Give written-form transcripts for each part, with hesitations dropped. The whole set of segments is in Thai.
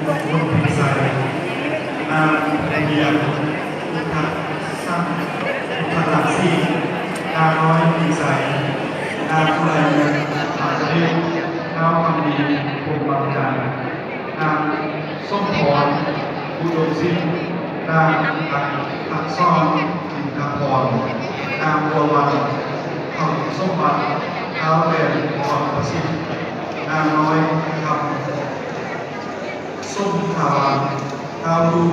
ลมพิสัยนางเบียร์พุทธสร้างพุทธลักษีนางน้อยพิสัยนางผู้ใดอาจจะเรียกน้าวคำดีคงบางการนางส้มพรอุดมศิลป์นางอักษรอินทพรนางบัววันคำส้มบัตรเท้าแดงพรประสิทธิ์นางน้อยคำส้มขาวเท้าดู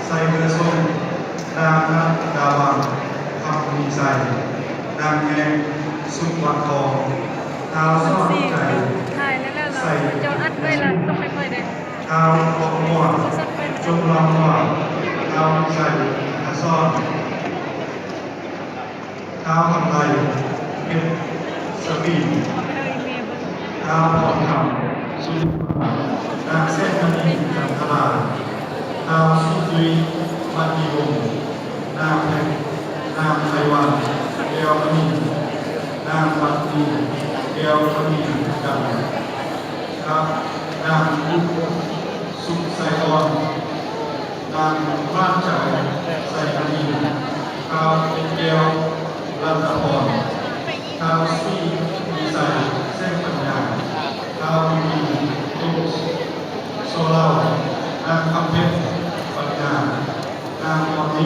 ใส่เรือส้มนางนัดดาวังคำมีใจนางแงงสุวรรณทองเท้าซ่อนใจใส่เท้าปอกม่วงจงลำว่าเท้าใส่ซ่อนเท้าคำไทยเป็นสปีดเท้าพรคำสุนางเส้นมณีจันทราเท้าสุรีมัณีวงศ์นางเพชรนางไพวันเอวมณีนางวัดดีเอวมณีกันครับนางสุขใส่อ่อนนางบ้านใจใส่มณีข้าวเป็นเกลียวรัตพรข้าวซีดีใส่เส้นปัญญาข้าวมีตุกโซลาวนางคำเพชรปัญญานางมอนิ